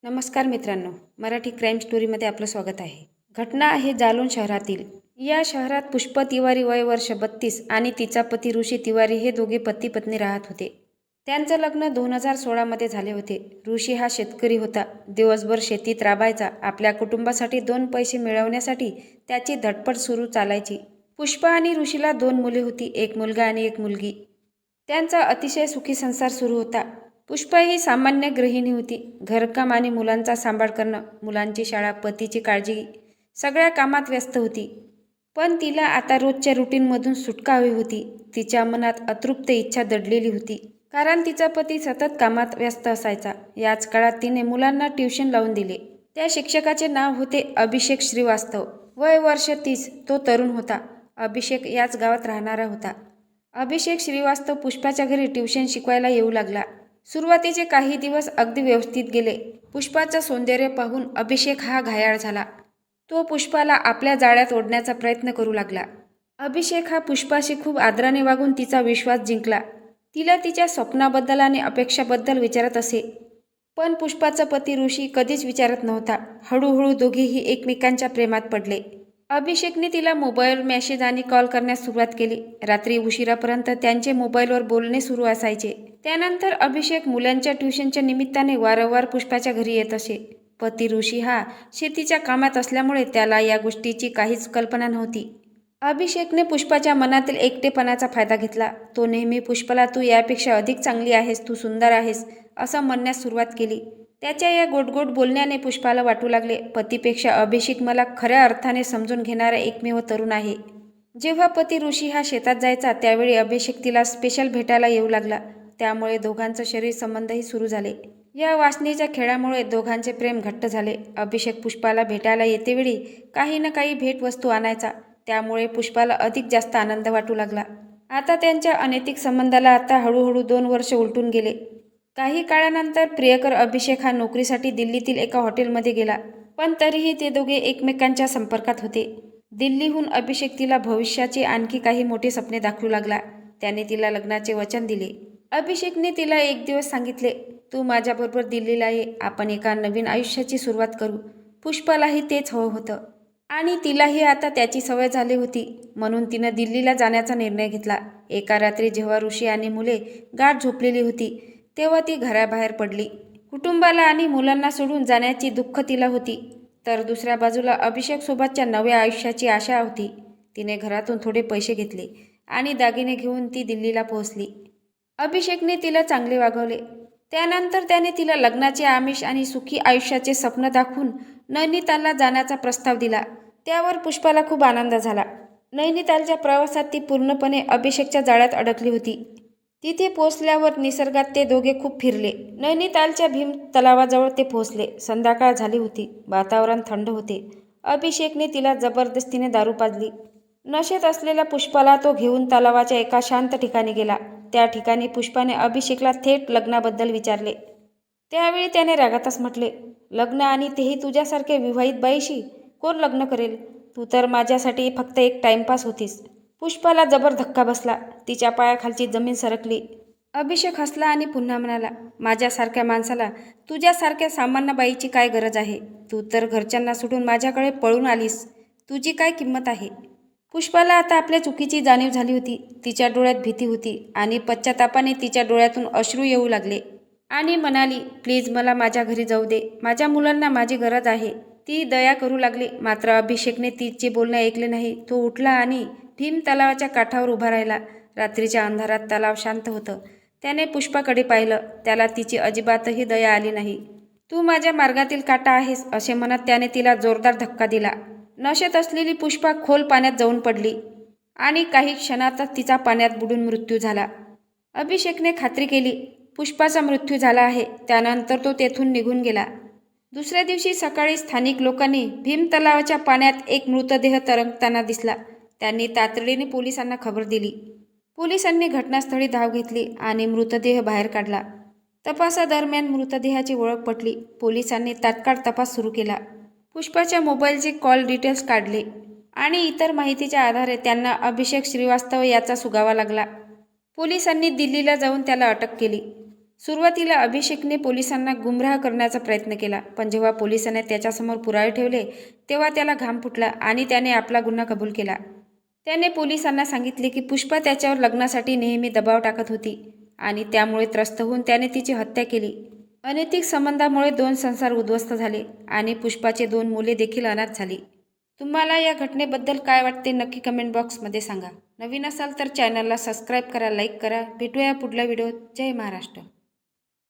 नमस्कार मित्रांनो, मराठी क्राईम स्टोरीमध्ये आपलं स्वागत आहे. घटना आहे जालौन शहरातील. या शहरात पुष्पा तिवारी वय वर्ष 32 आणि तिचा पती ऋषी तिवारी हे दोघे पती पत्नी राहत होते. त्यांचं लग्न 2016 मध्ये झाले होते. ऋषी हा शेतकरी होता. दिवसभर शेतीत राबायचा. आपल्या कुटुंबासाठी 2 पैसे मिळवण्यासाठी त्याची धडपड सुरू चालायची. पुष्पा आणि ऋषीला 2 मुले होती, एक मुलगा आणि एक मुलगी. त्यांचा अतिशय सुखी संसार सुरू होता. पुष्पा ही सामान्य गृहिणी होती. घरकाम आणि मुलांचा सांभाळ करणं, मुलांची शाळा, पतीची काळजी, सगळ्या कामात व्यस्त होती. पण तिला आता रोजच्या रुटीनमधून सुटका हवी होती. तिच्या मनात अतृप्त इच्छा दडलेली होती, कारण तिचा पती सतत कामात व्यस्त असायचा. याच काळात तिने मुलांना ट्युशन लावून दिले. त्या शिक्षकाचे नाव होते अभिषेक श्रीवास्तव. वय वर्ष 30. तो तरुण होता. अभिषेक याच गावात राहणारा होता. अभिषेक श्रीवास्तव पुष्पाच्या घरी ट्युशन शिकवायला येऊ लागला. सुरुवातीचे काही दिवस अगदी व्यवस्थित गेले. पुष्पाचं सौंदर्य पाहून अभिषेक हा घायाळ झाला. तो पुष्पाला आपल्या जाळ्यात ओढण्याचा प्रयत्न करू लागला. अभिषेक हा पुष्पाशी खूप आदराने वागून तिचा विश्वास जिंकला. तिला तिच्या स्वप्नाबद्दल आणि अपेक्षाबद्दल विचारत असे. पण पुष्पाचा पती ऋषी कधीच विचारत नव्हता. हळूहळू दोघेही एकमेकांच्या प्रेमात पडले. अभिषेकने तिला मोबाईल मेसेज आणि कॉल करण्यास सुरुवात केली. रात्री उशिरापर्यंत त्यांचे मोबाईलवर बोलणे सुरू असायचे. त्यानंतर अभिषेक मुलांच्या ट्युशनच्या निमित्ताने वारंवार पुष्पाच्या घरी येत असे. पती ऋषी हा शेतीच्या कामात असल्यामुळे त्याला या गोष्टीची काहीच कल्पना नव्हती. अभिषेकने पुष्पाच्या मनातील एकटेपणाचा फायदा घेतला. तो नेहमी पुष्पाला तू यापेक्षा अधिक चांगली आहेस, तू सुंदर आहेस असं म्हणण्यास सुरुवात केली. त्याच्या या गोडगोड बोलण्याने पुष्पाला वाटू लागले, पतीपेक्षा अभिषेक मला खऱ्या अर्थाने समजून घेणारा एकमेव तरुण आहे. जेव्हा पती ऋषी हा शेतात जायचा त्यावेळी अभिषेक तिला स्पेशल भेटायला येऊ लागला. त्यामुळे दोघांचं शरीर संबंधही सुरू झाले. या वासनेच्या खेळामुळे दोघांचे प्रेम घट्ट झाले. अभिषेक पुष्पाला भेटायला येतेवेळी काही ना काही भेटवस्तू आणायचा. त्यामुळे पुष्पाला अधिक जास्त आनंद वाटू लागला. आता त्यांच्या अनैतिक संबंधाला आता हळूहळू 2 वर्ष उलटून गेले. काही काळानंतर प्रियकर अभिषेक हा नोकरीसाठी दिल्लीतील एका हॉटेलमध्ये गेला. पण तरीही ते दोघे एकमेकांच्या संपर्कात होते. दिल्लीहून अभिषेक तिला भविष्याची आणखी काही मोठी स्वप्ने दाखवू लागला. त्याने तिला लग्नाचे वचन दिले. अभिषेकने तिला एक दिवस सांगितले, तू माझ्याबरोबर दिल्लीला ये, आपण एका नवीन आयुष्याची सुरुवात करू. पुष्पालाही तेच हवं होतं आणि तिलाही आता त्याची सवय झाली होती. म्हणून तिनं दिल्लीला जाण्याचा निर्णय घेतला. एका रात्री जेव्हा ऋषी आणि मुले गाढ झोपलेली होती तेव्हा ती घराबाहेर पडली. कुटुंबाला आणि मुलांना सोडून जाण्याची दुःख तिला होती, तर दुसऱ्या बाजूला अभिषेक सोबतच्या नव्या आयुष्याची आशा होती. तिने घरातून थोडे पैसे घेतले आणि दागिने घेऊन ती दिल्लीला पोहोचली. अभिषेकने तिला चांगले वागवले. त्यानंतर त्याने तिला लग्नाचे आमिष आणि सुखी आयुष्याचे स्वप्न दाखवून नैनितालला जाण्याचा प्रस्ताव दिला. त्यावर पुष्पाला खूप आनंद झाला. नैनितालच्या प्रवासात ती पूर्णपणे अभिषेकच्या जाळ्यात अडकली होती. तिथे पोहोचल्यावर निसर्गात ते दोघे खूप फिरले. नैनितालच्या भीम तलावाजवळ ते पोहोचले. संध्याकाळ झाली होती. वातावरण थंड होते. अभिषेकने तिला जबरदस्तीने दारू पाजली. नशेत असलेल्या पुष्पाला तो घेऊन तलावाच्या एका शांत ठिकाणी गेला. त्या ठिकाणी पुष्पाने अभिषेकला थेट लग्नाबद्दल विचारले. त्यावेळी त्याने रागातच म्हटले, लग्न आणि तेही तुझ्यासारखे विवाहित बाईशी? कोण लग्न करेल? तू तर माझ्यासाठी फक्त एक टाइमपास होतीस. पुष्पाला जबर धक्का बसला. तिच्या पायाखालची जमीन सरकली. अभिषेक हसला आणि पुन्हा म्हणाला, माझ्यासारख्या माणसाला तुझ्यासारख्या सामान्य बाईची काय गरज आहे? तू तर घरच्यांना सोडून माझ्याकडे पळून आलीस. तुझी काय किंमत आहे? पुष्पाला आता आपल्या चुकीची जाणीव झाली होती. तिच्या डोळ्यात भीती होती आणि पश्चातापाने तिच्या डोळ्यातून अश्रू येऊ लागले आणि म्हणाली, प्लीज मला माझ्या घरी जाऊ दे. माझ्या मुलांना माझी गरज आहे. ती दया करू लागली. मात्र अभिषेकने तिचे बोलणे ऐकले नाही. तो उठला आणि भीम तलावाच्या काठावर उभा राहिला. रात्रीच्या अंधारात तलाव शांत होतं. त्याने पुष्पाकडे पाहिलं. त्याला तिची अजिबातही दया आली नाही. तू माझ्या मार्गातील काटा आहेस असे म्हणत त्याने तिला जोरदार धक्का दिला. नशेत असलेली पुष्पा खोल पाण्यात जाऊन पडली आणि काही क्षणातच तिचा पाण्यात बुडून मृत्यू झाला. अभिषेकने खात्री केली, पुष्पाचा मृत्यू झाला आहे. त्यानंतर तो तेथून निघून गेला. दुसऱ्या दिवशी सकाळी स्थानिक लोकांनी भीम तलावाच्या पाण्यात एक मृतदेह तरंगताना दिसला. त्यांनी तातडीने पोलिसांना खबर दिली. पोलिसांनी घटनास्थळी धाव घेतली आणि मृतदेह बाहेर काढला. तपासादरम्यान मृतदेहाची ओळख पटली. पोलिसांनी तात्काळ तपास सुरू केला. पुष्पाच्या मोबाईलचे कॉल डिटेल्स काढले आणि इतर माहितीच्या आधारे त्यांना अभिषेक श्रीवास्तव याचा सुगावा लागला. पोलिसांनी दिल्लीला जाऊन त्याला अटक केली. सुरुवातीला अभिषेकने पोलिसांना गुमराह करण्याचा प्रयत्न केला, पण जेव्हा पोलिसांनी त्याच्यासमोर पुरावे ठेवले तेव्हा त्याला घाम फुटला आणि त्याने आपला गुन्हा कबूल केला. त्याने पोलिसांना सांगितले की पुष्पा त्याच्यावर लग्नासाठी नेहमी दबाव टाकत होती आणि त्यामुळे त्रस्त होऊन त्याने तिची हत्या केली. अनैतिक संबंधामुळे 2 संसार उद्ध्वस्त झाले आणि पुष्पाचे 2 मुले देखील अनाथ झाली. तुम्हाला या घटनेबद्दल काय वाटते नक्की कमेंट बॉक्समध्ये सांगा. नवीन असाल तर चॅनलला सबस्क्राईब करा, लाईक करा. भेटूया पुढल्या व्हिडिओत. जय महाराष्ट्र.